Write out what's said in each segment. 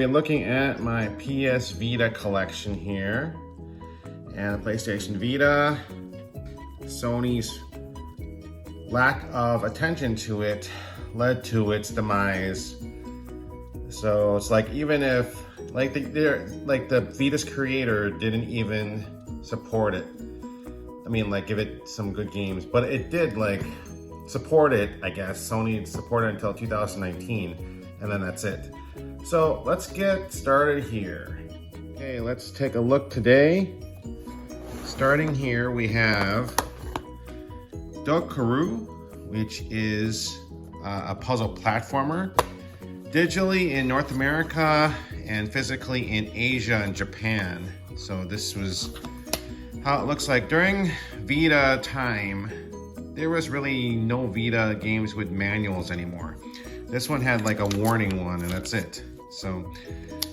be looking at my PS Vita collection here. And the PlayStation Vita, Sony's lack of attention to it led to its demise. So it's like, even if like the Vita's creator didn't even support it. I mean, like, give it some good games, but it did like support it, I guess. Sony supported it until 2019, and then that's it. So let's get started here. Okay, let's take a look today. Starting here, we have Dokuru, which is a puzzle platformer. Digitally in North America and physically in Asia and Japan. So this was how it looks like. During Vita time, there was really no Vita games with manuals anymore. This one had like a warning one, and that's it. So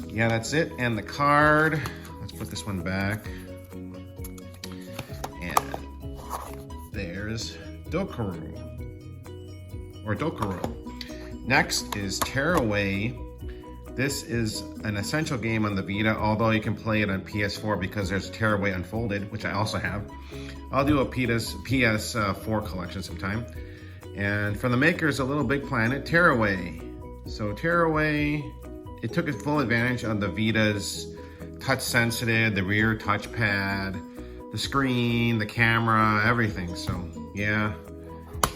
yeah, that's it. And the card, let's put this one back. And there's Dokuru, or Dokuro. Next is Tearaway. This is an essential game on the Vita, although you can play it on PS4 because there's Tearaway Unfolded, which I also have. I'll do a PS4 collection sometime. And from the makers of Little Big Planet, Tearaway. So Tearaway, it took full advantage of the Vita's touch sensitive, the rear touchpad, the screen, the camera, everything. So yeah.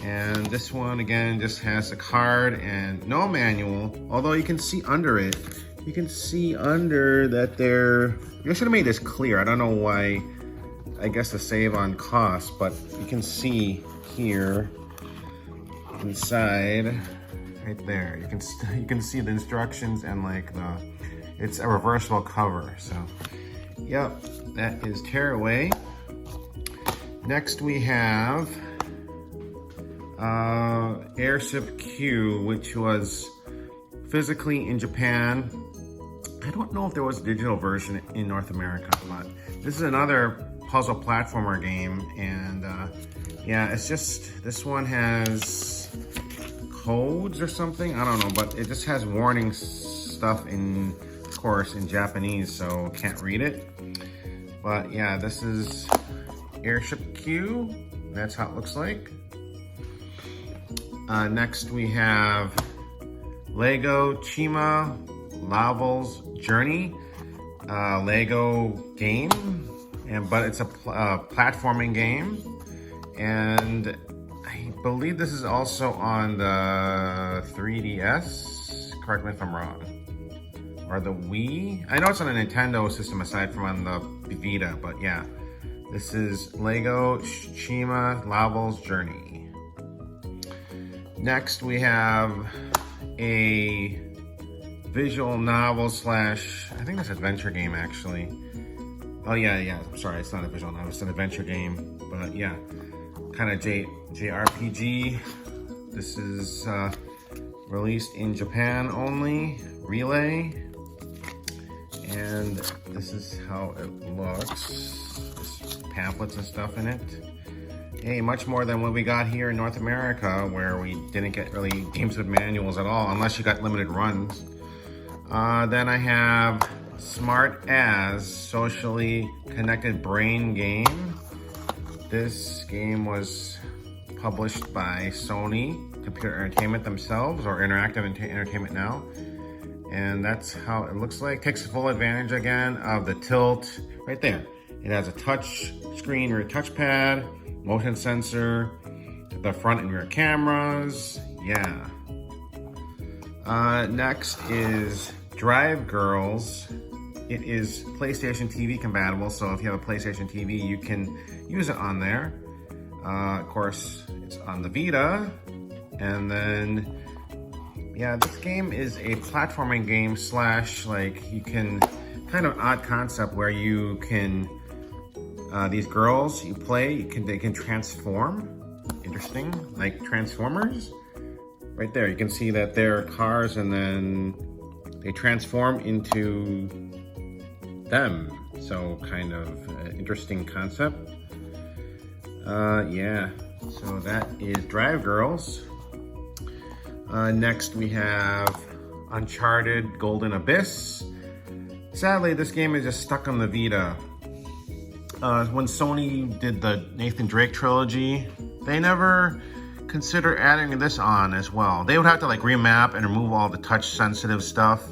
And this one again just has a card and no manual, although you can see under it. You can see under that I should have made this clear. I don't know why, I guess to save on cost, but you can see here inside, right there, you can see the instructions and like it's a reversible cover. So yep, that is Tearaway. Next we have Airship Q, which was physically in Japan. I don't know if there was a digital version in North America, but this is another puzzle platformer game. And yeah, it's just, this one has codes or something, I don't know, but it just has warning stuff in, of course, in Japanese, so can't read it. But yeah, this is Airship Q. That's how it looks like. Next we have Lego Chima Laval's Journey, Lego game, but it's a platforming game, and I believe this is also on the 3DS. Correct me if I'm wrong, or the Wii. I know it's on a Nintendo system aside from on the Vita, but yeah, this is Lego Chima Laval's Journey. Next, we have a visual novel slash, I think that's an adventure game actually. Oh yeah, sorry, it's not a visual novel, it's an adventure game. But yeah, kind of JRPG. This is released in Japan only, Relay. And this is how it looks. There's pamphlets and stuff in it. Hey, much more than what we got here in North America, where we didn't get really games with manuals at all, unless you got limited runs. Then I have Smart As, Socially Connected Brain Game. This game was published by Sony Computer Entertainment themselves, or Interactive Entertainment now. And that's how it looks like. Takes full advantage again of the tilt right there. It has a touch screen or a touchpad, motion sensor, the front and rear cameras, yeah. Next is Drive Girls. It is PlayStation TV compatible, so if you have a PlayStation TV, you can use it on there. Of course, it's on the Vita. And then, yeah, this game is a platforming game slash, like, you can, kind of odd concept where you can, these girls you play, they can transform. Interesting, like Transformers. Right there, you can see that they're cars and then they transform into them. So kind of interesting concept. Yeah, so that is Drive Girls. Next we have Uncharted Golden Abyss. Sadly, this game is just stuck on the Vita. When Sony did the Nathan Drake trilogy, they never considered adding this on as well. They would have to like remap and remove all the touch sensitive stuff.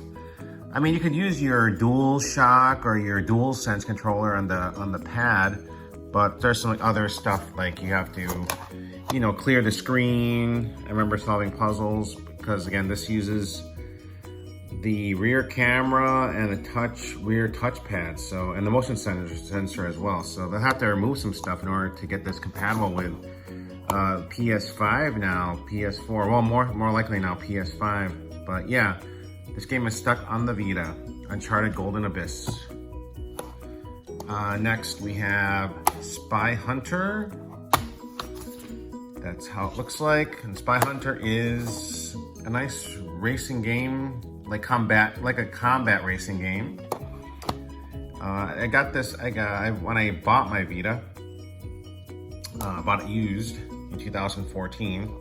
I mean, you could use your DualShock or your DualSense controller on the pad, but there's some other stuff like you have to, you know, clear the screen. I remember solving puzzles because again, this uses the rear camera and the rear touchpad, so, and the motion sensor as well. So they'll have to remove some stuff in order to get this compatible with PS5 now, PS4. Well, more likely now PS5. But yeah, this game is stuck on the Vita. Uncharted Golden Abyss. Next we have Spy Hunter. That's how it looks like. And Spy Hunter is a nice racing game, like a combat racing game. I got this. When I bought my Vita. Bought it used in 2014.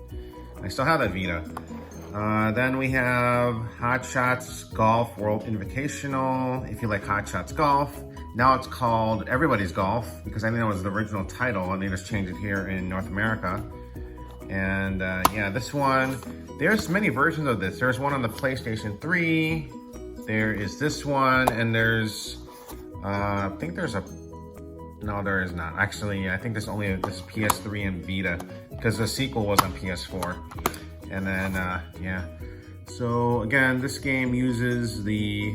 I still have that Vita. Then we have Hot Shots Golf World Invitational. If you like Hot Shots Golf, now it's called Everybody's Golf because I think that was the original title and they just changed it here in North America. And yeah, this one, there's many versions of this. There's one on the PlayStation 3. There is this one, and there's, I think there's a, no, there is not. Actually, I think there's only this PS3 and Vita because the sequel was on PS4. And then, yeah. So again, this game uses the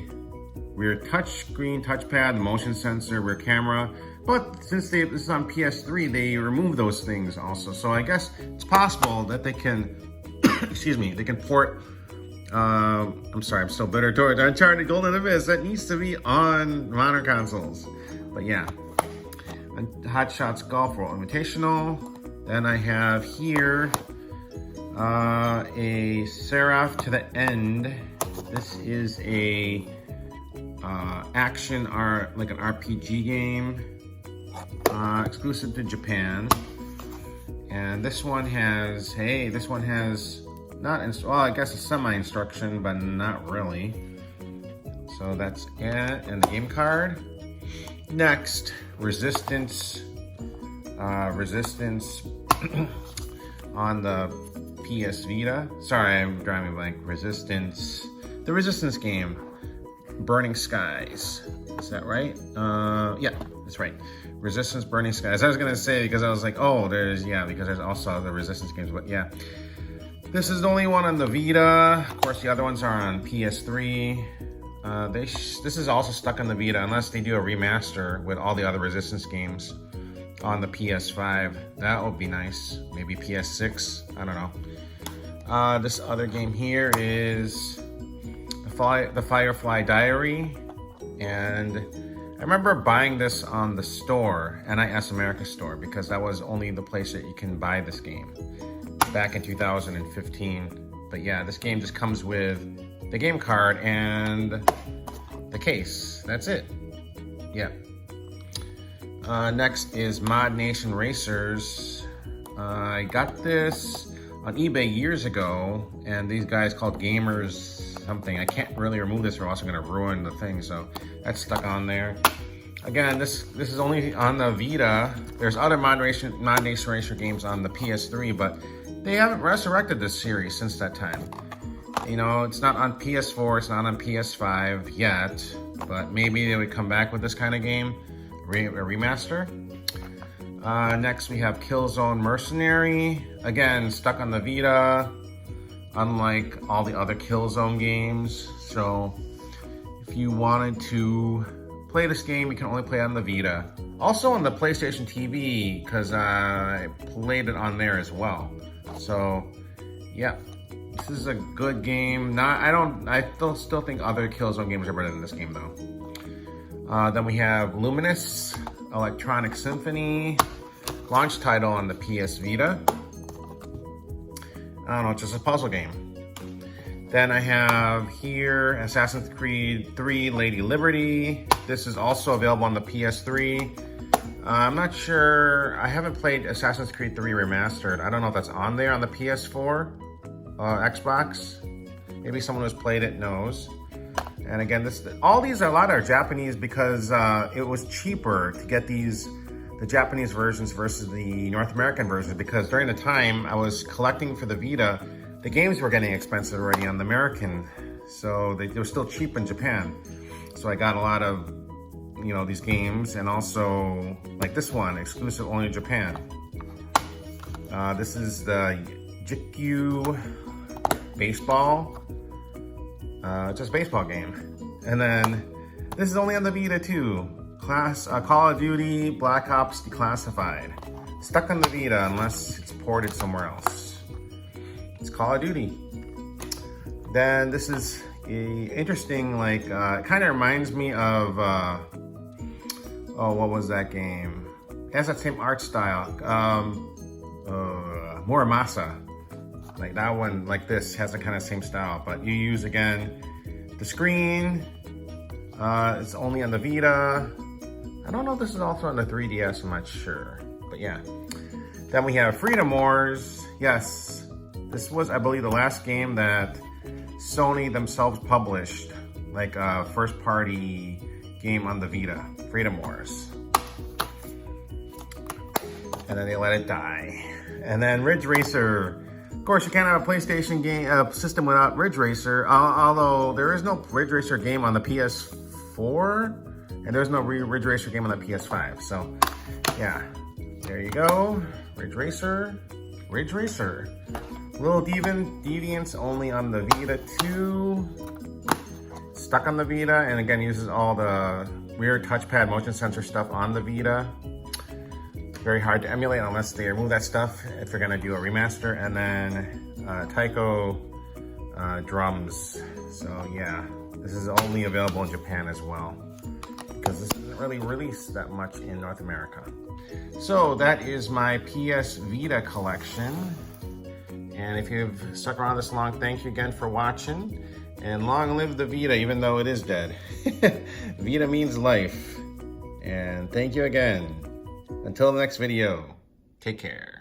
rear touchscreen, touchpad, the motion sensor, rear camera. But since this is on PS3, they remove those things also. So I guess it's possible that they can, excuse me, they can port, I'm sorry, I'm still bitter toward Uncharted Golden Abyss. That needs to be on modern consoles. But yeah, Hot Shots Golf World Invitational. Then I have here a Seraph to the End. This is a action like an RPG game, exclusive to Japan. And this one has, hey, this one has not, well, I guess a semi-instruction, but not really. So that's it, and the game card. Next, Resistance on the PS Vita. Sorry, I'm drawing a blank. The Resistance game, Burning Skies. Is that right? Yeah, that's right. Resistance Burning Skies. I was gonna say because I was like, oh, because there's also the Resistance games, but yeah. This is the only one on the Vita. Of course, the other ones are on PS3. This is also stuck on the Vita unless they do a remaster with all the other Resistance games on the PS5. That would be nice. Maybe PS6. I don't know. This other game here is the Firefly Diary, and I remember buying this on the store, NIS America store, because that was only the place that you can buy this game back in 2015. But yeah, this game just comes with the game card and the case. That's it. Yeah. Next is Mod Nation Racers. I got this on eBay years ago, and these guys called Gamers something. I can't really remove this or else I'm gonna ruin the thing, so that's stuck on there. Again, this is only on the Vita. There's other Mod Nation Racer games on the PS3, but they haven't resurrected this series since that time. You know, it's not on PS4, it's not on PS5 yet, but maybe they would come back with this kind of game, a remaster. Next we have Killzone Mercenary. Again, stuck on the Vita, unlike all the other Killzone games. So if you wanted to play this game, you can only play it on the Vita. Also on the PlayStation TV, because I played it on there as well. So yeah, this is a good game. I still think other Killzone games are better than this game though. Then we have Luminous Electronic Symphony, launch title on the PS Vita. I don't know, it's just a puzzle game. Then I have here Assassin's Creed 3 Lady Liberty. This is also available on the PS3. I'm not sure, I haven't played Assassin's Creed 3 Remastered. I don't know if that's on there on the PS4, Xbox. Maybe someone who's played it knows. And again, all these, a lot are Japanese because it was cheaper to get the Japanese versions versus the North American versions, because during the time I was collecting for the Vita, the games were getting expensive already on the American, so they were still cheap in Japan. So I got a lot of, you know, these games, and also like this one, exclusive only in Japan. This is the Jikyu baseball, just baseball game. And then this is only on the Vita too. Call of Duty Black Ops Declassified. Stuck on the Vita unless it's ported somewhere else. It's Call of Duty. Then this is a interesting, like, it kind of reminds me of, oh, what was that game? It has that same art style. Muramasa. Like that one, like this, has the kind of same style, but you use, again, the screen. It's only on the Vita. I don't know if this is also on the 3DS, I'm not sure, but yeah. Then we have Freedom Wars. Yes, this was, I believe, the last game that Sony themselves published, like a first party game on the Vita, Freedom Wars. And then they let it die. And then Ridge Racer. Of course, you can't have a PlayStation game system without Ridge Racer, although there is no Ridge Racer game on the PS4. And there's no Ridge Racer game on the PS5. So, yeah, there you go. Ridge Racer, Ridge Racer. Little Deviants only on the Vita too. Stuck on the Vita, and again, uses all the weird touchpad motion sensor stuff on the Vita. Very hard to emulate unless they remove that stuff if they're gonna do a remaster. And then Taiko drums. So yeah, this is only available in Japan as well, because this isn't really released that much in North America. So that is my PS Vita collection. And if you've stuck around this long, thank you again for watching. And long live the Vita, even though it is dead. Vita means life. And thank you again. Until the next video, take care.